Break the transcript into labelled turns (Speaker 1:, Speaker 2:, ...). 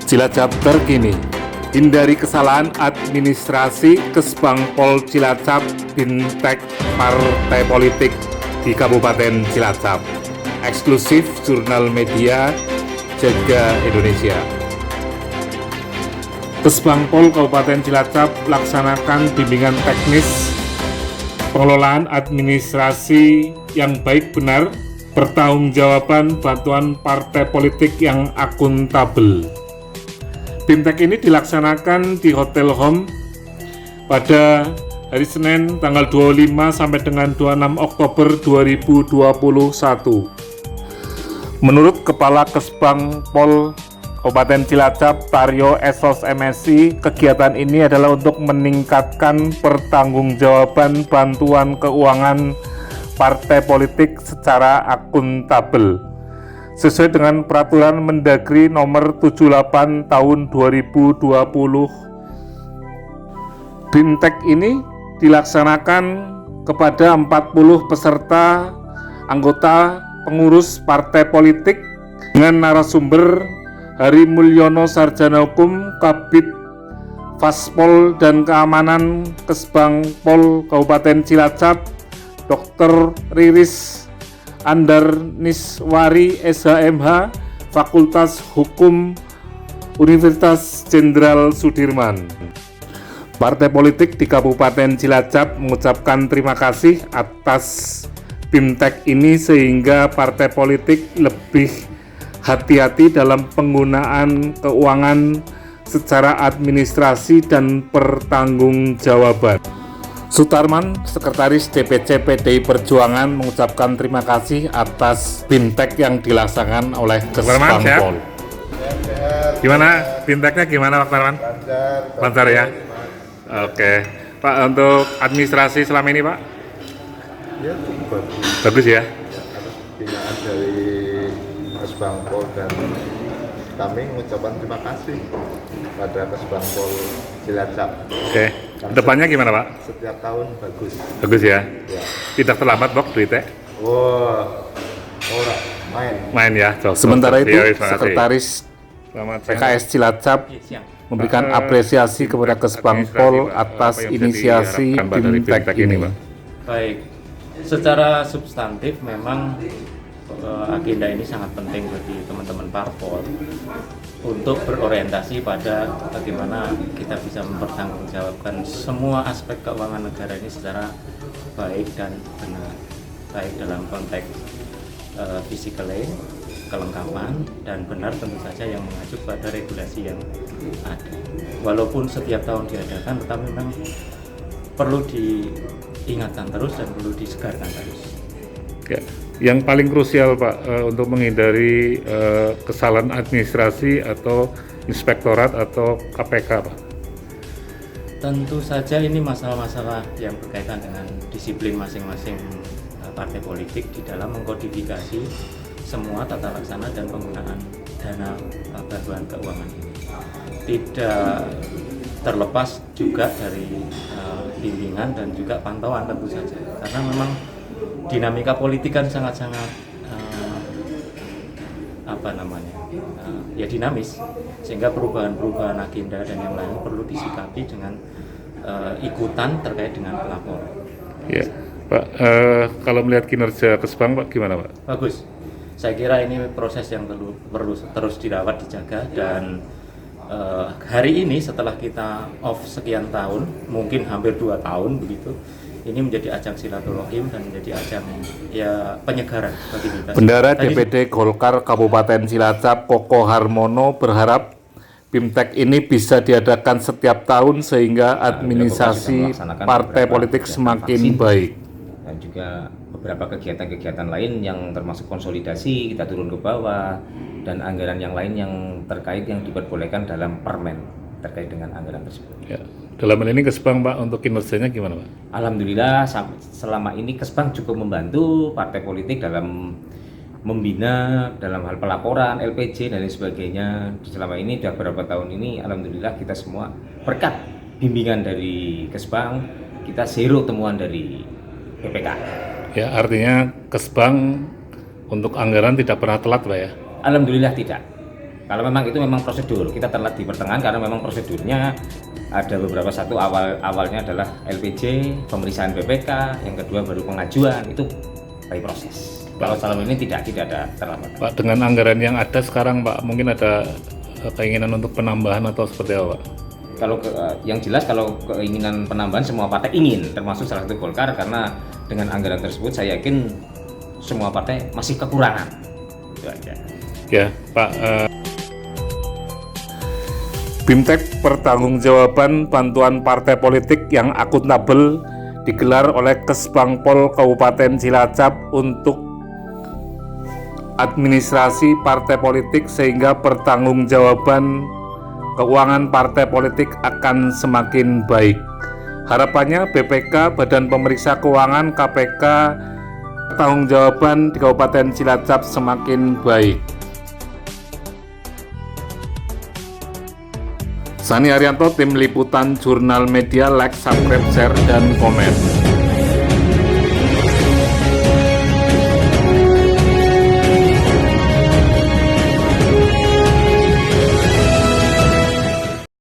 Speaker 1: Cilacap terkini. Hindari kesalahan administrasi Kesbangpol Cilacap Bintek Partai Politik di Kabupaten Cilacap. Eksklusif Jurnal Media Jaga Indonesia. Kesbangpol Kabupaten Cilacap laksanakan bimbingan teknis pengelolaan administrasi yang baik benar, pertanggungjawaban bantuan partai politik yang akuntabel. Bintek ini dilaksanakan di Hotel Home pada hari Senin tanggal 25 sampai dengan 26 Oktober 2021. Menurut Kepala Kesbangpol Kabupaten Cilacap, Taryo Esos MSI, kegiatan ini adalah untuk meningkatkan pertanggungjawaban bantuan keuangan partai politik secara akuntabel sesuai dengan Peraturan Mendagri Nomor 78 Tahun 2020. Bintek ini dilaksanakan kepada 40 peserta anggota pengurus partai politik dengan narasumber Hari Mulyono Sarjana Hukum, Kabid Faspol dan Keamanan Kesbangpol Kabupaten Cilacap, Dr. Riris Andarniswari SHMH, Fakultas Hukum Universitas Jenderal Sudirman. Partai politik di Kabupaten Cilacap mengucapkan terima kasih atas Bintek ini sehingga partai politik lebih hati-hati dalam penggunaan keuangan secara administrasi dan pertanggungjawaban. Sutarman, Sekretaris DPC PDI Perjuangan, mengucapkan terima kasih atas Bintek yang dilaksanakan oleh Kesbangpol. Gimana Binteknya gimana Pak Tarman? Lancar ya? Oke. Pak, untuk administrasi selama ini Pak?
Speaker 2: Ya cukup bagus.
Speaker 1: Bagus ya?
Speaker 2: Atas binaan dari Kesbangpol dan kami mengucapkan terima kasih pada Kesbangpol Cilacap.
Speaker 1: Oke. Depannya gimana Pak?
Speaker 2: Setiap tahun bagus.
Speaker 1: Bagus ya?
Speaker 2: Ya.
Speaker 1: Tidak terlambat Bok duitnya?
Speaker 2: Wah, main
Speaker 1: Ya.
Speaker 2: Sementara itu,
Speaker 1: Sekretaris PKS Cilacap memberikan apresiasi kepada Kesbangpol atas inisiasi Bintek ini.
Speaker 3: Baik, secara substantif memang agenda ini sangat penting bagi teman-teman parpol untuk berorientasi pada bagaimana kita bisa mempertanggungjawabkan semua aspek keuangan negara ini secara baik dan benar, baik dalam konteks physically, kelengkapan, dan benar tentu saja yang mengacu pada regulasi yang ada. Walaupun setiap tahun diadakan, tetapi memang perlu diingatkan terus dan perlu disegarkan terus.
Speaker 1: Ya. Yang paling krusial Pak untuk menghindari kesalahan administrasi atau inspektorat atau KPK Pak?
Speaker 3: Tentu saja ini masalah-masalah yang berkaitan dengan disiplin masing-masing partai politik di dalam mengkodifikasi semua tata laksana dan penggunaan dana bantuan keuangan ini. Tidak terlepas juga dari bimbingan dan juga pantauan tentu saja, karena memang dinamika politik kan sangat-sangat dinamis, sehingga perubahan-perubahan agenda dan yang lain perlu disikapi dengan ikutan terkait dengan pelapor.
Speaker 1: Ya, Pak. Kalau melihat kinerja Kesbang Pak gimana Pak?
Speaker 3: Bagus. Saya kira ini proses yang perlu terus dirawat, dijaga, dan hari ini setelah kita off sekian tahun, mungkin hampir 2 tahun begitu, ini menjadi ajang silaturahim dan menjadi ajang penyegaran bagi kita.
Speaker 1: Bendara DPD Golkar Kabupaten Cilacap Koko Harmono berharap Bintek ini bisa diadakan setiap tahun sehingga administrasi partai politik semakin baik.
Speaker 4: Dan juga beberapa kegiatan-kegiatan lain yang termasuk konsolidasi, kita turun ke bawah, dan anggaran yang lain yang terkait yang diperbolehkan dalam permen terkait dengan anggaran tersebut. Ya.
Speaker 1: Dalam hal ini Kesbang Pak untuk kinerjanya gimana Pak?
Speaker 4: Alhamdulillah selama ini Kesbang cukup membantu partai politik dalam membina dalam hal pelaporan, LPJ dan lain sebagainya. Selama ini sudah beberapa tahun ini alhamdulillah kita semua berkat bimbingan dari Kesbang, kita zero temuan dari BPK.
Speaker 1: Ya, artinya Kesbang untuk anggaran tidak pernah telat Pak ya?
Speaker 4: Alhamdulillah tidak. Kalau memang itu memang prosedur, kita telat di pertengahan karena memang prosedurnya ada beberapa. Satu awalnya adalah LPJ, pemeriksaan BPK, yang kedua baru pengajuan, itu by proses. Kalau selama ini tidak ada terlambat.
Speaker 1: Pak, dengan anggaran yang ada sekarang Pak, mungkin ada keinginan untuk penambahan atau seperti apa Pak?
Speaker 4: Kalau yang jelas kalau keinginan penambahan semua partai ingin, termasuk salah satu Golkar, karena dengan anggaran tersebut saya yakin semua partai masih kekurangan. Itu aja.
Speaker 1: Ya Pak, BIMTEK pertanggungjawaban bantuan partai politik yang akuntabel digelar oleh Kesbangpol Kabupaten Cilacap untuk administrasi partai politik sehingga pertanggungjawaban keuangan partai politik akan semakin baik. Harapannya BPK, Badan Pemeriksa Keuangan, KPK, pertanggungjawaban di Kabupaten Cilacap semakin baik. Sani Arianto, Tim Liputan Jurnal Media, like, subscribe, share, dan komen.